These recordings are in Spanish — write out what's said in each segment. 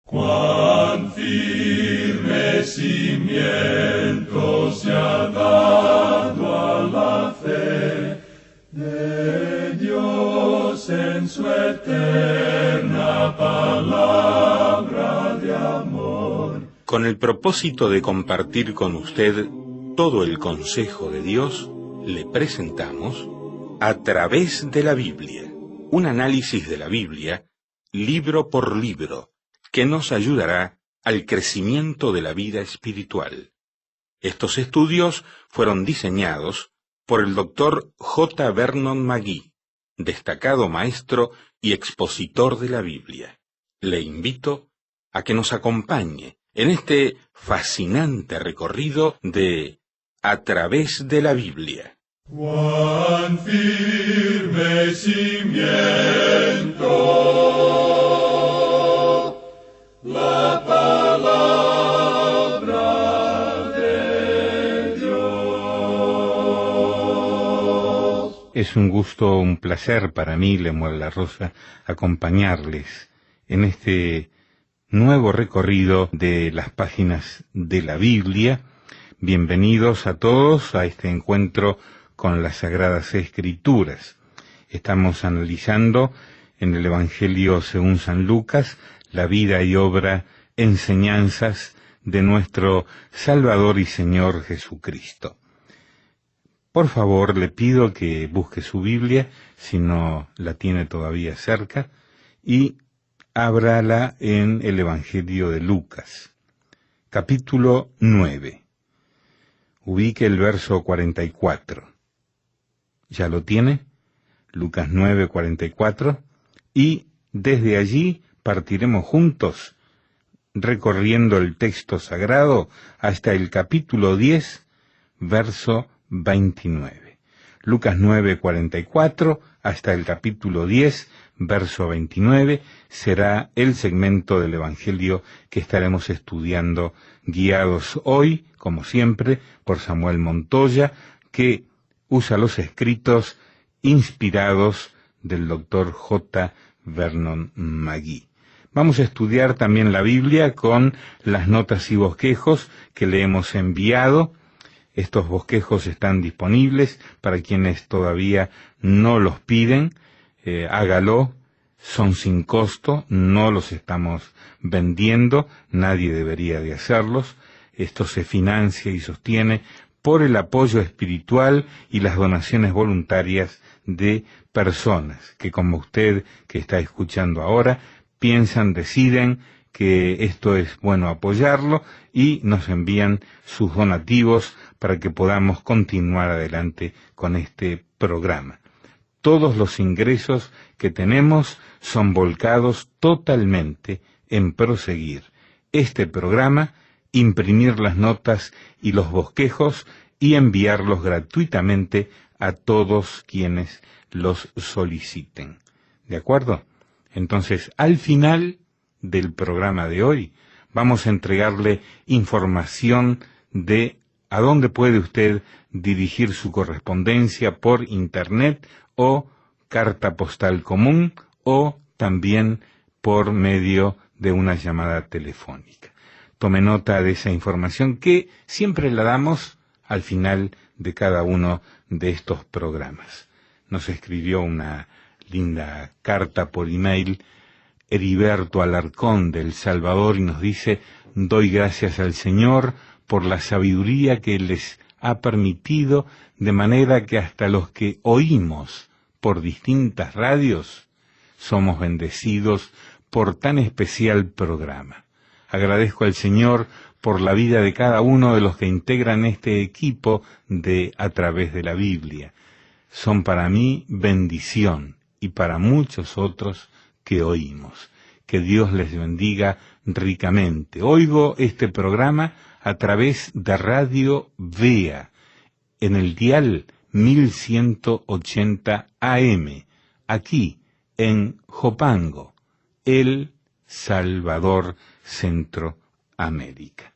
Cuán firme cimiento se ha dado a la fe de Dios en su eterna palabra de amor. Con el propósito de compartir con usted todo el consejo de Dios, le presentamos A través de la Biblia, un análisis de la Biblia, libro por libro, que nos ayudará al crecimiento de la vida espiritual. Estos estudios fueron diseñados por el Dr. J. Vernon McGee, destacado maestro y expositor de la Biblia. Le invito a que nos acompañe en este fascinante recorrido de A través de la Biblia. Cuán firme cimiento la palabra de Dios. Es un gusto, un placer para mí, Lemuel La Rosa, acompañarles en este nuevo recorrido de las páginas de la Biblia. Bienvenidos a todos a este encuentro con las Sagradas Escrituras. Estamos analizando en el Evangelio según San Lucas la vida y obra, enseñanzas de nuestro Salvador y Señor Jesucristo. Por favor, le pido que busque su Biblia, si no la tiene todavía cerca, y ábrala en el Evangelio de Lucas, capítulo 9. Ubique el verso 44. ¿Ya lo tiene? Lucas 9, 44. Y desde allí partiremos juntos, recorriendo el texto sagrado hasta el capítulo 10, verso 29. Lucas 9, 44 hasta el capítulo 10, verso 29, será el segmento del Evangelio que estaremos estudiando, guiados hoy, como siempre, por Samuel Montoya, que usa los escritos inspirados del Dr. J. Vernon McGee. Vamos a estudiar también la Biblia con las notas y bosquejos que le hemos enviado. Estos bosquejos están disponibles para quienes todavía no los piden. Hágalo, son sin costo, no los estamos vendiendo, nadie debería de hacerlos. Esto se financia y sostiene por el apoyo espiritual y las donaciones voluntarias de personas que, como usted que está escuchando ahora, piensan, deciden que esto es bueno apoyarlo y nos envían sus donativos para que podamos continuar adelante con este programa. Todos los ingresos que tenemos son volcados totalmente en proseguir este programa, imprimir las notas y los bosquejos y enviarlos gratuitamente a todos quienes los soliciten. ¿De acuerdo? Entonces, al final del programa de hoy, vamos a entregarle información de a dónde puede usted dirigir su correspondencia por internet o carta postal común o también por medio de una llamada telefónica. Tome nota de esa información que siempre la damos al final de cada uno de estos programas. Nos escribió una linda carta por email Heriberto Alarcón de El Salvador y nos dice: doy gracias al Señor por la sabiduría que les ha permitido, de manera que hasta los que oímos por distintas radios somos bendecidos por tan especial programa. Agradezco al Señor por la vida de cada uno de los que integran este equipo de A través de la Biblia. Son para mí bendición y para muchos otros que oímos. Que Dios les bendiga ricamente. Oigo este programa a través de Radio Vea, en el dial 1180 AM, aquí en Jopango, El Salvador, Centroamérica.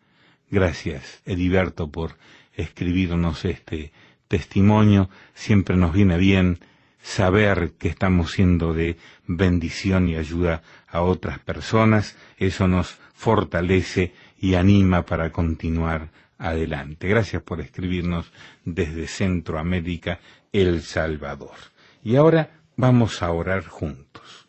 Gracias, Heriberto, por escribirnos este testimonio. Siempre nos viene bien saber que estamos siendo de bendición y ayuda a otras personas, eso nos fortalece y anima para continuar adelante. Gracias por escribirnos desde Centroamérica, El Salvador. Y ahora vamos a orar juntos.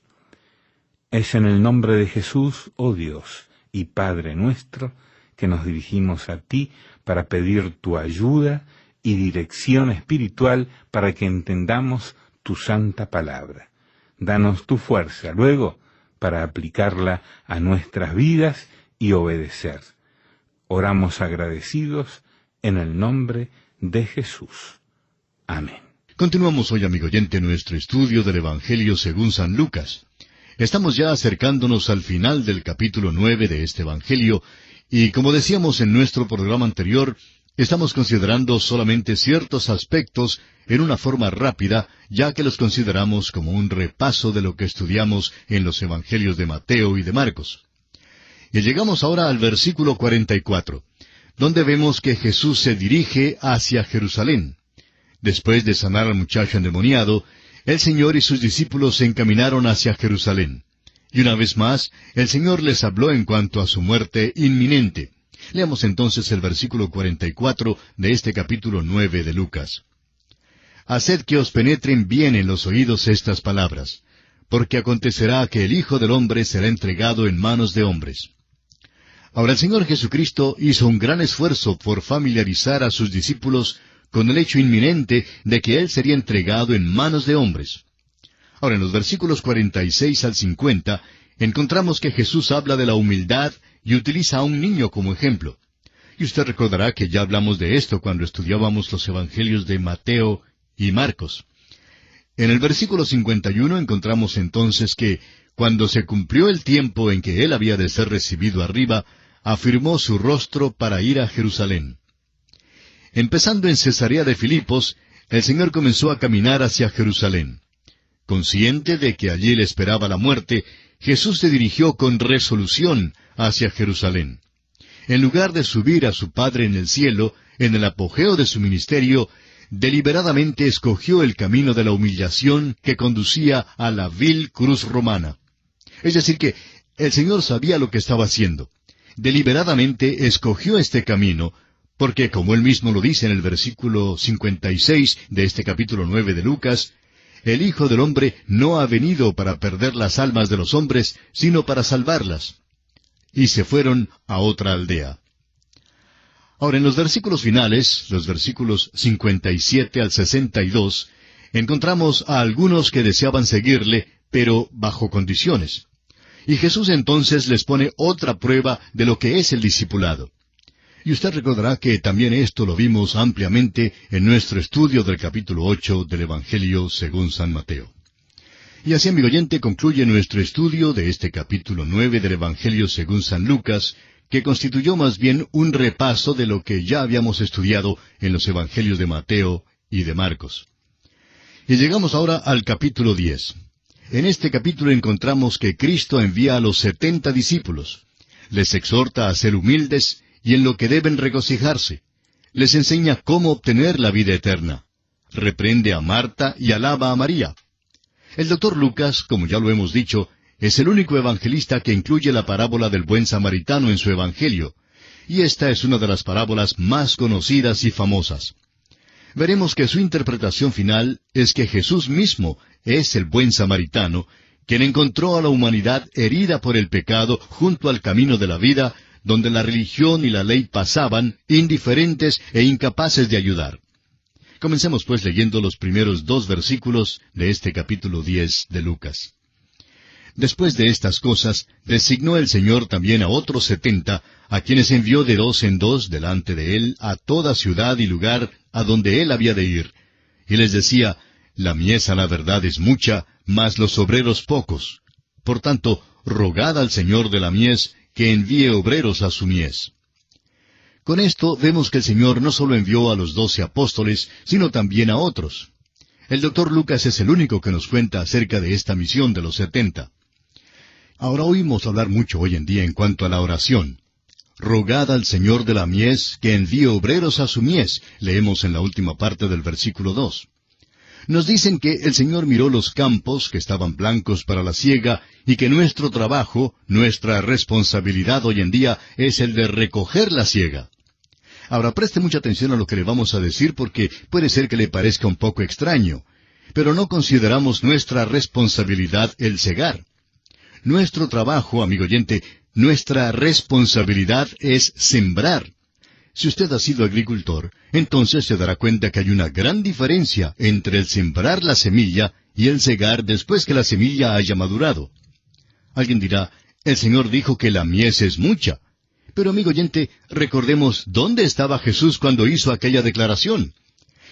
Es en el nombre de Jesús, oh Dios y Padre nuestro, que nos dirigimos a ti para pedir tu ayuda y dirección espiritual para que entendamos tu santa palabra. Danos tu fuerza, luego, para aplicarla a nuestras vidas y obedecer. Oramos agradecidos en el nombre de Jesús. Amén. Continuamos hoy, amigo oyente, nuestro estudio del Evangelio según San Lucas. Estamos ya acercándonos al final del capítulo 9 de este Evangelio, y como decíamos en nuestro programa anterior, estamos considerando solamente ciertos aspectos en una forma rápida, ya que los consideramos como un repaso de lo que estudiamos en los Evangelios de Mateo y de Marcos. Y llegamos ahora al versículo 44, donde vemos que Jesús se dirige hacia Jerusalén. Después de sanar al muchacho endemoniado, el Señor y sus discípulos se encaminaron hacia Jerusalén. Y una vez más, el Señor les habló en cuanto a su muerte inminente. Leamos entonces el versículo 44 de este capítulo 9 de Lucas. Haced que os penetren bien en los oídos estas palabras, porque acontecerá que el Hijo del Hombre será entregado en manos de hombres. Ahora el Señor Jesucristo hizo un gran esfuerzo por familiarizar a sus discípulos con el hecho inminente de que Él sería entregado en manos de hombres. Ahora, en los versículos 46 al 50, encontramos que Jesús habla de la humildad y utiliza a un niño como ejemplo. Y usted recordará que ya hablamos de esto cuando estudiábamos los Evangelios de Mateo y Marcos. En el versículo 51 encontramos entonces que, cuando se cumplió el tiempo en que Él había de ser recibido arriba, afirmó su rostro para ir a Jerusalén. Empezando en Cesarea de Filipos, el Señor comenzó a caminar hacia Jerusalén. Consciente de que allí le esperaba la muerte, Jesús se dirigió con resolución hacia Jerusalén. En lugar de subir a su Padre en el cielo, en el apogeo de su ministerio, deliberadamente escogió el camino de la humillación que conducía a la vil cruz romana. Es decir que el Señor sabía lo que estaba haciendo. Deliberadamente escogió este camino, porque, como Él mismo lo dice en el versículo 56 de este capítulo 9 de Lucas, el Hijo del Hombre no ha venido para perder las almas de los hombres, sino para salvarlas. Y se fueron a otra aldea. Ahora, en los versículos finales, los versículos 57 al 62, encontramos a algunos que deseaban seguirle, pero bajo condiciones. Y Jesús entonces les pone otra prueba de lo que es el discipulado. Y usted recordará que también esto lo vimos ampliamente en nuestro estudio del capítulo 8 del Evangelio según San Mateo. Y así, amigo oyente, concluye nuestro estudio de este capítulo 9 del Evangelio según San Lucas, que constituyó más bien un repaso de lo que ya habíamos estudiado en los Evangelios de Mateo y de Marcos. Y llegamos ahora al capítulo 10. En este capítulo encontramos que Cristo envía a los 70 discípulos. Les exhorta a ser humildes y en lo que deben regocijarse. Les enseña cómo obtener la vida eterna. Reprende a Marta y alaba a María. El doctor Lucas, como ya lo hemos dicho, es el único evangelista que incluye la parábola del buen samaritano en su evangelio, y esta es una de las parábolas más conocidas y famosas. Veremos que su interpretación final es que Jesús mismo es el buen samaritano, quien encontró a la humanidad herida por el pecado junto al camino de la vida, donde la religión y la ley pasaban, indiferentes e incapaces de ayudar. Comencemos pues leyendo los primeros 2 versículos de este capítulo 10 de Lucas. Después de estas cosas, designó el Señor también a otros 70, a quienes envió de 2 en 2 delante de Él a toda ciudad y lugar a donde Él había de ir. Y les decía, la mies a la verdad es mucha, mas los obreros pocos. Por tanto, rogad al Señor de la mies, que envíe obreros a su mies. Con esto vemos que el Señor no solo envió a los 12 apóstoles, sino también a otros. El doctor Lucas es el único que nos cuenta acerca de esta misión de los 70. Ahora oímos hablar mucho hoy en día en cuanto a la oración. Rogad al Señor de la mies, que envíe obreros a su mies, leemos en la última parte del versículo 2. Nos dicen que el Señor miró los campos que estaban blancos para la siega y que nuestro trabajo, nuestra responsabilidad hoy en día es el de recoger la siega. Ahora preste mucha atención a lo que le vamos a decir porque puede ser que le parezca un poco extraño, pero no consideramos nuestra responsabilidad el segar. Nuestro trabajo, amigo oyente, nuestra responsabilidad es sembrar. Si usted ha sido agricultor, entonces se dará cuenta que hay una gran diferencia entre el sembrar la semilla y el segar después que la semilla haya madurado. Alguien dirá, el Señor dijo que la mies es mucha. Pero amigo oyente, recordemos dónde estaba Jesús cuando hizo aquella declaración.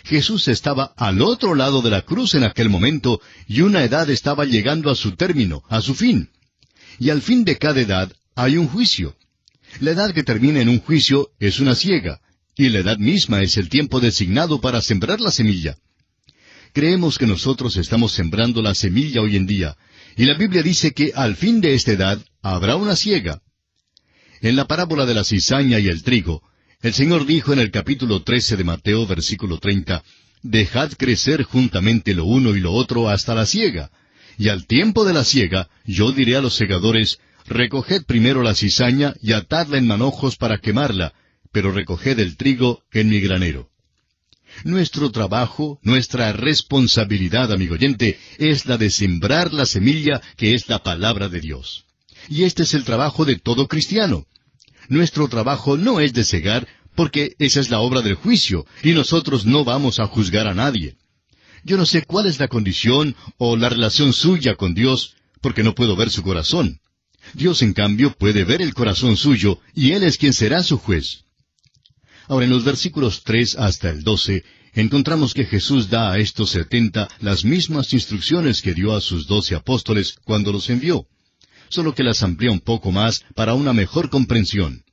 Jesús estaba al otro lado de la cruz en aquel momento y una edad estaba llegando a su término, a su fin. Y al fin de cada edad hay un juicio. La edad que termina en un juicio es una siega, y la edad misma es el tiempo designado para sembrar la semilla. Creemos que nosotros estamos sembrando la semilla hoy en día, y la Biblia dice que al fin de esta edad habrá una siega. En la parábola de la cizaña y el trigo, el Señor dijo en el capítulo 13 de Mateo, versículo 30, «Dejad crecer juntamente lo uno y lo otro hasta la siega, y al tiempo de la siega yo diré a los segadores, recoged primero la cizaña y atadla en manojos para quemarla, pero recoged el trigo en mi granero». Nuestro trabajo, nuestra responsabilidad, amigo oyente, es la de sembrar la semilla que es la palabra de Dios. Y este es el trabajo de todo cristiano. Nuestro trabajo no es de cegar, porque esa es la obra del juicio, y nosotros no vamos a juzgar a nadie. Yo no sé cuál es la condición o la relación suya con Dios, porque no puedo ver su corazón. Dios, en cambio, puede ver el corazón suyo, y Él es quien será su juez. Ahora, en los versículos 3 hasta el 12, encontramos que Jesús da a estos 70 las mismas instrucciones que dio a sus 12 apóstoles cuando los envió, solo que las amplía un poco más para una mejor comprensión.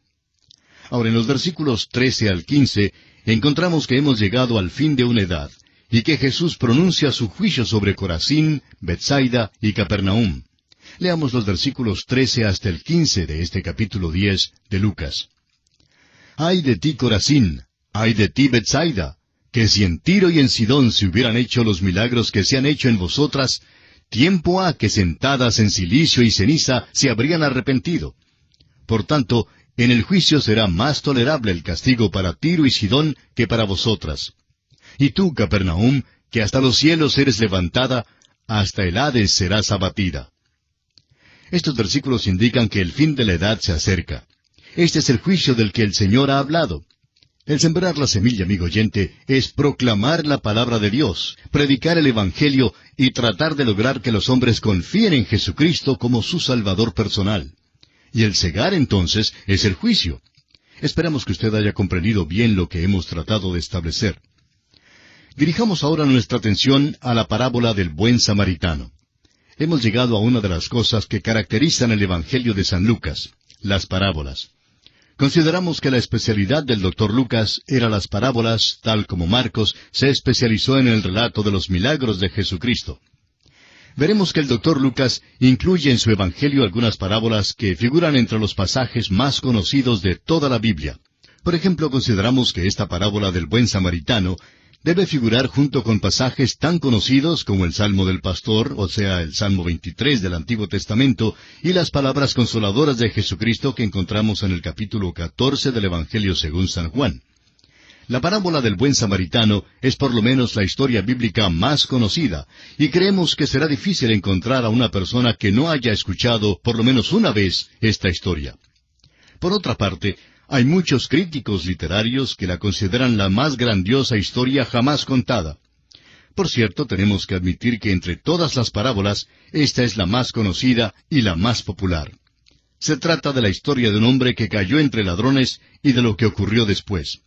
Ahora, en los versículos 13 al 15, encontramos que hemos llegado al fin de una edad, y que Jesús pronuncia su juicio sobre Corazín, Betsaida y Capernaum. Leamos los versículos 13 hasta el 15 de este capítulo 10 de Lucas. «Ay de ti, Corazín, ay de ti, Betsaida, que si en Tiro y en Sidón se hubieran hecho los milagros que se han hecho en vosotras, tiempo ha que sentadas en cilicio y ceniza se habrían arrepentido. Por tanto, en el juicio será más tolerable el castigo para Tiro y Sidón que para vosotras. Y tú, Capernaum, que hasta los cielos eres levantada, hasta el Hades serás abatida». Estos versículos indican que el fin de la edad se acerca. Este es el juicio del que el Señor ha hablado. El sembrar la semilla, amigo oyente, es proclamar la palabra de Dios, predicar el Evangelio y tratar de lograr que los hombres confíen en Jesucristo como su Salvador personal. Y el segar, entonces, es el juicio. Esperamos que usted haya comprendido bien lo que hemos tratado de establecer. Dirijamos ahora nuestra atención a la parábola del buen samaritano. Hemos llegado a una de las cosas que caracterizan el Evangelio de San Lucas, las parábolas. Consideramos que la especialidad del Dr. Lucas era las parábolas, tal como Marcos se especializó en el relato de los milagros de Jesucristo. Veremos que el Dr. Lucas incluye en su Evangelio algunas parábolas que figuran entre los pasajes más conocidos de toda la Biblia. Por ejemplo, consideramos que esta parábola del buen samaritano debe figurar junto con pasajes tan conocidos como el Salmo del Pastor, o sea, el Salmo 23 del Antiguo Testamento, y las palabras consoladoras de Jesucristo que encontramos en el capítulo 14 del Evangelio según San Juan. La parábola del buen samaritano es por lo menos la historia bíblica más conocida, y creemos que será difícil encontrar a una persona que no haya escuchado por lo menos una vez esta historia. Por otra parte, hay muchos críticos literarios que la consideran la más grandiosa historia jamás contada. Por cierto, tenemos que admitir que entre todas las parábolas, esta es la más conocida y la más popular. Se trata de la historia de un hombre que cayó entre ladrones y de lo que ocurrió después.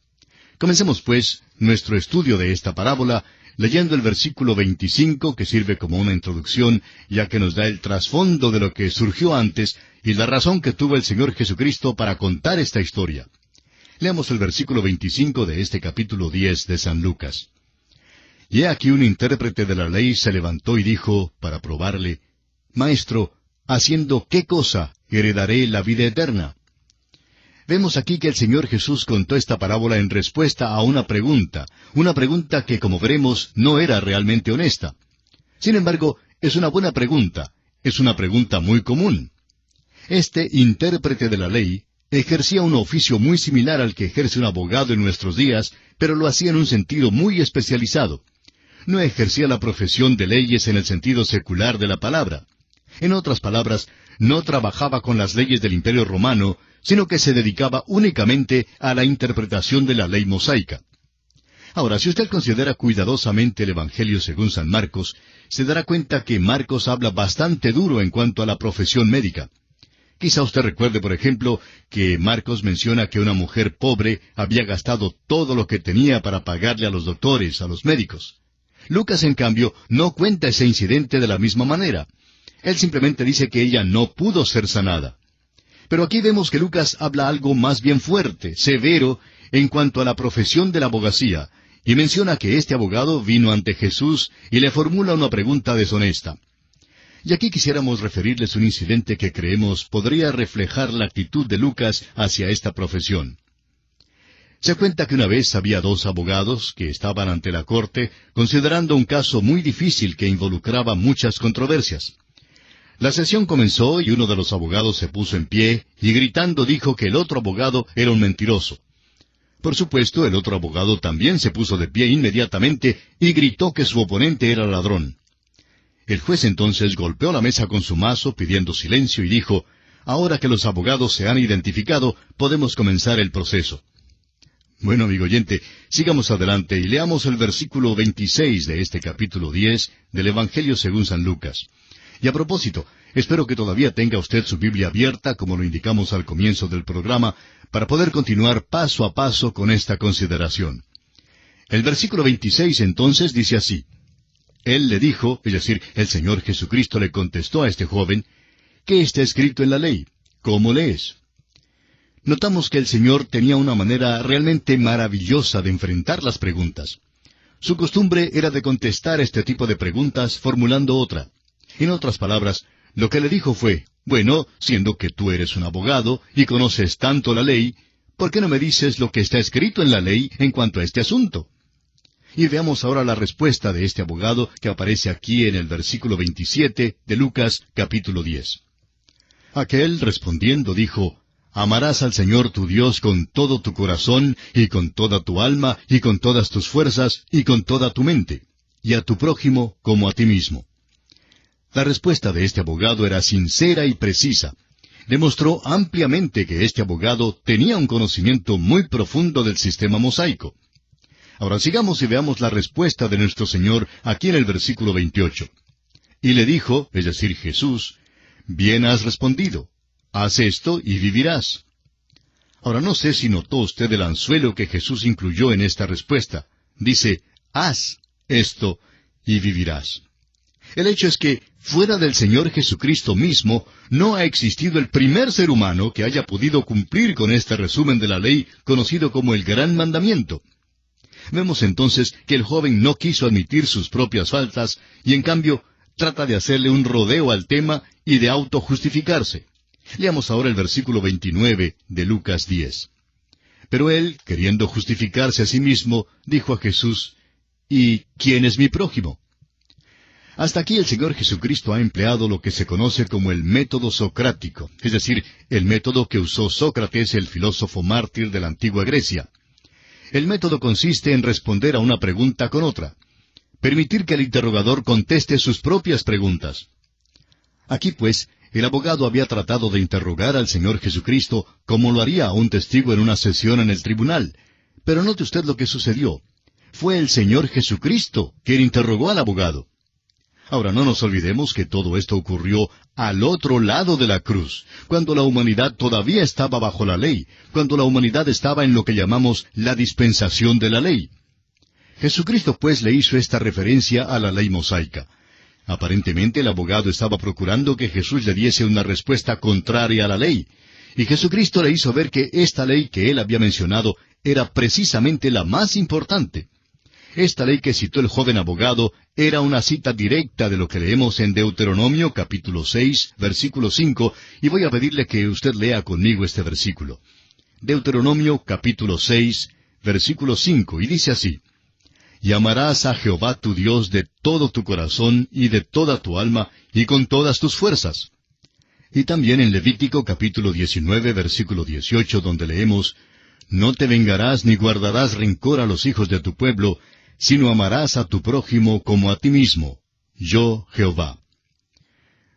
Comencemos, pues, nuestro estudio de esta parábola leyendo el versículo 25, que sirve como una introducción, ya que nos da el trasfondo de lo que surgió antes y la razón que tuvo el Señor Jesucristo para contar esta historia. Leamos el versículo 25 de este capítulo 10 de San Lucas. Y he aquí un intérprete de la ley se levantó y dijo, para probarle, Maestro, ¿haciendo qué cosa heredaré la vida eterna? Vemos aquí que el Señor Jesús contó esta parábola en respuesta a una pregunta que, como veremos, no era realmente honesta. Sin embargo, es una buena pregunta, es una pregunta muy común. Este intérprete de la ley ejercía un oficio muy similar al que ejerce un abogado en nuestros días, pero lo hacía en un sentido muy especializado. No ejercía la profesión de leyes en el sentido secular de la palabra. En otras palabras, no trabajaba con las leyes del Imperio Romano, sino que se dedicaba únicamente a la interpretación de la ley mosaica. Ahora, si usted considera cuidadosamente el Evangelio según San Marcos, se dará cuenta que Marcos habla bastante duro en cuanto a la profesión médica. Quizá usted recuerde, por ejemplo, que Marcos menciona que una mujer pobre había gastado todo lo que tenía para pagarle a los doctores, a los médicos. Lucas, en cambio, no cuenta ese incidente de la misma manera. Él simplemente dice que ella no pudo ser sanada. Pero aquí vemos que Lucas habla algo más bien fuerte, severo, en cuanto a la profesión de la abogacía, y menciona que este abogado vino ante Jesús y le formula una pregunta deshonesta. Y aquí quisiéramos referirles un incidente que creemos podría reflejar la actitud de Lucas hacia esta profesión. Se cuenta que una vez había dos abogados que estaban ante la corte considerando un caso muy difícil que involucraba muchas controversias. La sesión comenzó y uno de los abogados se puso en pie y gritando dijo que el otro abogado era un mentiroso. Por supuesto, el otro abogado también se puso de pie inmediatamente y gritó que su oponente era ladrón. El juez entonces golpeó la mesa con su mazo pidiendo silencio y dijo, «Ahora que los abogados se han identificado, podemos comenzar el proceso». Bueno, amigo oyente, sigamos adelante y leamos el versículo 26 de este capítulo 10 del Evangelio según San Lucas. Y a propósito, espero que todavía tenga usted su Biblia abierta, como lo indicamos al comienzo del programa, para poder continuar paso a paso con esta consideración. El versículo 26 entonces dice así, Él le dijo, es decir, el Señor Jesucristo le contestó a este joven, ¿qué está escrito en la ley? ¿Cómo lees? Notamos que el Señor tenía una manera realmente maravillosa de enfrentar las preguntas. Su costumbre era de contestar este tipo de preguntas formulando otra. En otras palabras, lo que le dijo fue, bueno, siendo que tú eres un abogado y conoces tanto la ley, ¿por qué no me dices lo que está escrito en la ley en cuanto a este asunto? Y veamos ahora la respuesta de este abogado que aparece aquí en el versículo 27 de Lucas capítulo 10. Aquel respondiendo dijo, Amarás al Señor tu Dios con todo tu corazón, y con toda tu alma, y con todas tus fuerzas, y con toda tu mente, y a tu prójimo como a ti mismo. La respuesta de este abogado era sincera y precisa. Demostró ampliamente que este abogado tenía un conocimiento muy profundo del sistema mosaico. Ahora sigamos y veamos la respuesta de nuestro Señor aquí en el versículo 28. Y le dijo, es decir, Jesús, Bien has respondido. Haz esto y vivirás. Ahora no sé si notó usted el anzuelo que Jesús incluyó en esta respuesta. Dice, haz esto y vivirás. El hecho es que, fuera del Señor Jesucristo mismo, no ha existido el primer ser humano que haya podido cumplir con este resumen de la ley conocido como el Gran Mandamiento. Vemos entonces que el joven no quiso admitir sus propias faltas y en cambio trata de hacerle un rodeo al tema y de autojustificarse. Leamos ahora el versículo 29 de Lucas 10. Pero él, queriendo justificarse a sí mismo, dijo a Jesús, ¿y quién es mi prójimo? Hasta aquí el Señor Jesucristo ha empleado lo que se conoce como el método socrático, es decir, el método que usó Sócrates, el filósofo mártir de la antigua Grecia. El método consiste en responder a una pregunta con otra, permitir que el interrogador conteste sus propias preguntas. Aquí, pues, el abogado había tratado de interrogar al Señor Jesucristo como lo haría a un testigo en una sesión en el tribunal. Pero note usted lo que sucedió. Fue el Señor Jesucristo quien interrogó al abogado. Ahora no nos olvidemos que todo esto ocurrió al otro lado de la cruz, cuando la humanidad todavía estaba bajo la ley, cuando la humanidad estaba en lo que llamamos la dispensación de la ley. Jesucristo pues le hizo esta referencia a la ley mosaica. Aparentemente el abogado estaba procurando que Jesús le diese una respuesta contraria a la ley, y Jesucristo le hizo ver que esta ley que él había mencionado era precisamente la más importante. Esta ley que citó el joven abogado era una cita directa de lo que leemos en Deuteronomio capítulo 6, versículo 5, y voy a pedirle que usted lea conmigo este versículo. Deuteronomio capítulo 6, versículo 5, y dice así: Y amarás a Jehová tu Dios de todo tu corazón y de toda tu alma y con todas tus fuerzas. Y también en Levítico capítulo 19, versículo 18, donde leemos: No te vengarás ni guardarás rencor a los hijos de tu pueblo, sino amarás a tu prójimo como a ti mismo. Yo, Jehová.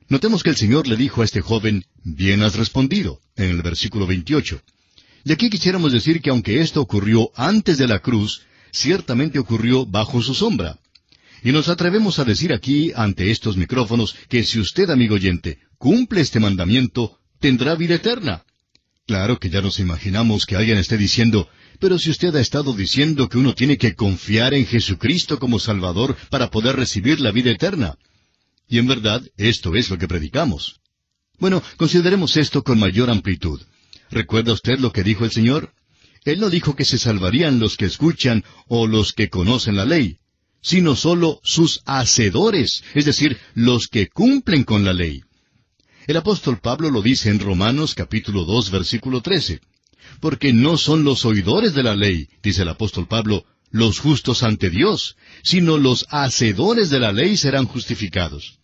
Notemos que el Señor le dijo a este joven: Bien has respondido, en el versículo 28. Y aquí quisiéramos decir que aunque esto ocurrió antes de la cruz, ciertamente ocurrió bajo su sombra. Y nos atrevemos a decir aquí, ante estos micrófonos, que si usted, amigo oyente, cumple este mandamiento, tendrá vida eterna. Claro que ya nos imaginamos que alguien esté diciendo: pero si usted ha estado diciendo que uno tiene que confiar en Jesucristo como Salvador para poder recibir la vida eterna. Y en verdad, esto es lo que predicamos. Bueno, consideremos esto con mayor amplitud. ¿Recuerda usted lo que dijo el Señor? Él no dijo que se salvarían los que escuchan o los que conocen la ley, sino solo sus hacedores, es decir, los que cumplen con la ley. El apóstol Pablo lo dice en Romanos capítulo 2, versículo 13. Porque no son los oidores de la ley, dice el apóstol Pablo, los justos ante Dios, sino los hacedores de la ley serán justificados.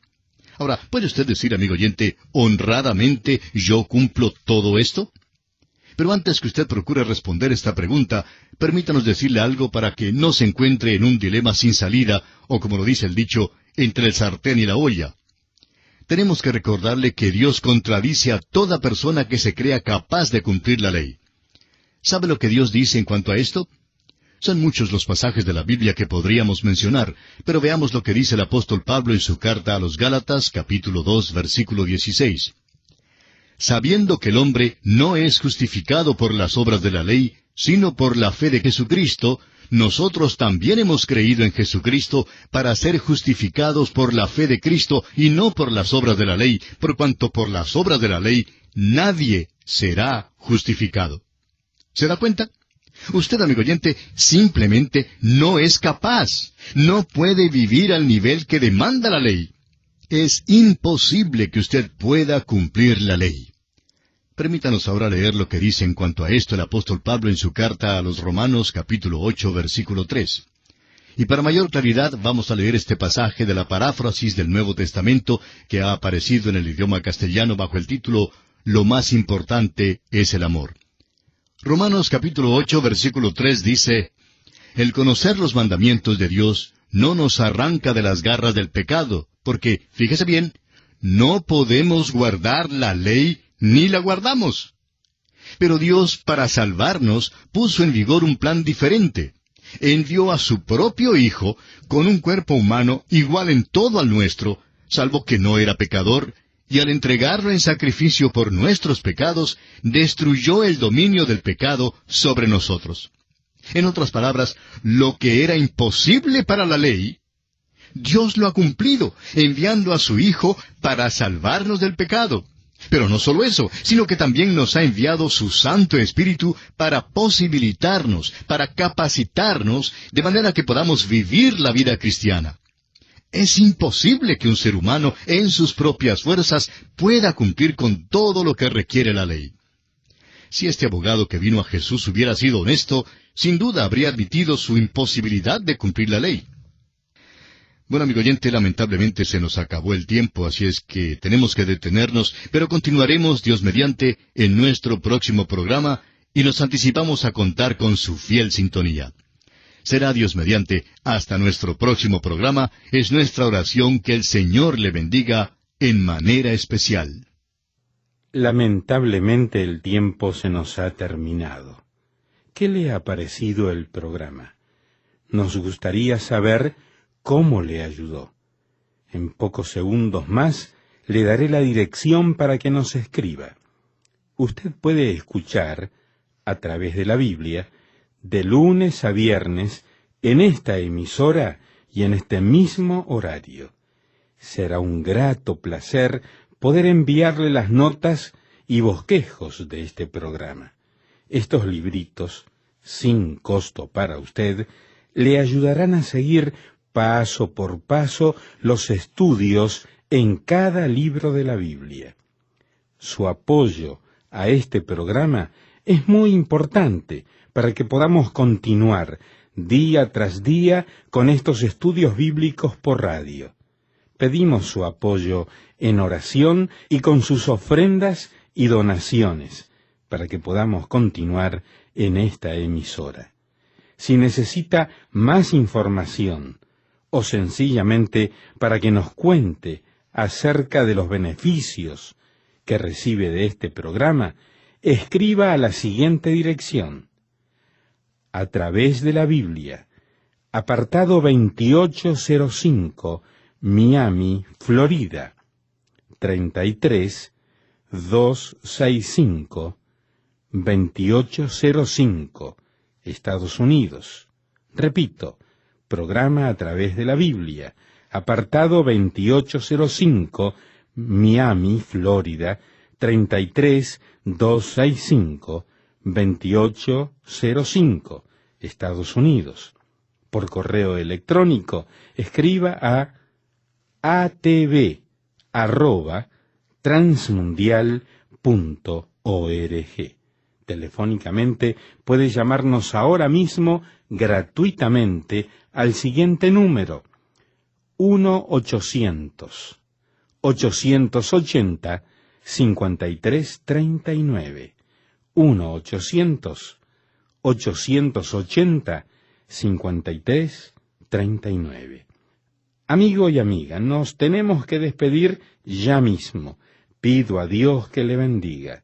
Ahora, ¿puede usted decir, amigo oyente, honradamente yo cumplo todo esto? Pero antes que usted procure responder esta pregunta, permítanos decirle algo para que no se encuentre en un dilema sin salida, o como lo dice el dicho, entre el sartén y la olla. Tenemos que recordarle que Dios contradice a toda persona que se crea capaz de cumplir la ley. ¿Sabe lo que Dios dice en cuanto a esto? Son muchos los pasajes de la Biblia que podríamos mencionar, pero veamos lo que dice el apóstol Pablo en su carta a los Gálatas, capítulo 2, versículo 16. Sabiendo que el hombre no es justificado por las obras de la ley, sino por la fe de Jesucristo, nosotros también hemos creído en Jesucristo para ser justificados por la fe de Cristo y no por las obras de la ley, por cuanto por las obras de la ley nadie será justificado. ¿Se da cuenta? Usted, amigo oyente, simplemente no es capaz. No puede vivir al nivel que demanda la ley. Es imposible que usted pueda cumplir la ley. Permítanos ahora leer lo que dice en cuanto a esto el apóstol Pablo en su carta a los Romanos, capítulo 8, versículo 3. Y para mayor claridad vamos a leer este pasaje de la paráfrasis del Nuevo Testamento que ha aparecido en el idioma castellano bajo el título Lo más importante es el amor. Romanos capítulo 8, versículo 3 dice: El conocer los mandamientos de Dios no nos arranca de las garras del pecado, porque, fíjese bien, no podemos guardar la ley ni la guardamos. Pero Dios, para salvarnos, puso en vigor un plan diferente. Envió a su propio Hijo, con un cuerpo humano igual en todo al nuestro, salvo que no era pecador, y al entregarlo en sacrificio por nuestros pecados, destruyó el dominio del pecado sobre nosotros. En otras palabras, lo que era imposible para la ley, Dios lo ha cumplido, enviando a su Hijo para salvarnos del pecado. Pero no solo eso, sino que también nos ha enviado su Santo Espíritu para posibilitarnos, para capacitarnos, de manera que podamos vivir la vida cristiana. Es imposible que un ser humano, en sus propias fuerzas, pueda cumplir con todo lo que requiere la ley. Si este abogado que vino a Jesús hubiera sido honesto, sin duda habría admitido su imposibilidad de cumplir la ley. Bueno, amigo oyente, lamentablemente se nos acabó el tiempo, así es que tenemos que detenernos, pero continuaremos, Dios mediante, en nuestro próximo programa, y nos anticipamos a contar con su fiel sintonía. Será Dios mediante, hasta nuestro próximo programa, es nuestra oración que el Señor le bendiga en manera especial. Lamentablemente el tiempo se nos ha terminado. ¿Qué le ha parecido el programa? Nos gustaría saber cómo le ayudó. En pocos segundos más le daré la dirección para que nos escriba. Usted puede escuchar, a través de la Biblia, de lunes a viernes, en esta emisora y en este mismo horario. Será un grato placer poder enviarle las notas y bosquejos de este programa. Estos libritos, sin costo para usted, le ayudarán a seguir paso por paso los estudios en cada libro de la Biblia. Su apoyo a este programa es muy importante para que podamos continuar día tras día con estos estudios bíblicos por radio. Pedimos su apoyo en oración y con sus ofrendas y donaciones para que podamos continuar en esta emisora. Si necesita más información o sencillamente para que nos cuente acerca de los beneficios que recibe de este programa, escriba a la siguiente dirección: A través de la Biblia, apartado 2805, Miami, Florida, 33265, 2805, Estados Unidos. Repito, programa A través de la Biblia, apartado 2805, Miami, Florida, 33265, 2805, Estados Unidos. Por correo electrónico, escriba a atv@transmundial.org. Telefónicamente puede llamarnos ahora mismo gratuitamente al siguiente número: 1-800-880-5339. 1-800-880-5339. Amigo y amiga, nos tenemos que despedir ya mismo. Pido a Dios que le bendiga.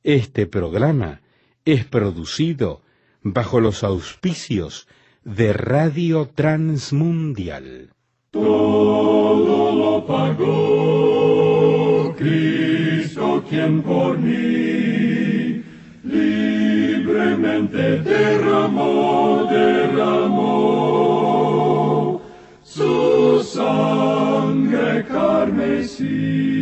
Este programa es producido bajo los auspicios de Radio Transmundial. Todo lo pagó Cristo, quien por mí libremente derramó su sangre carmesí.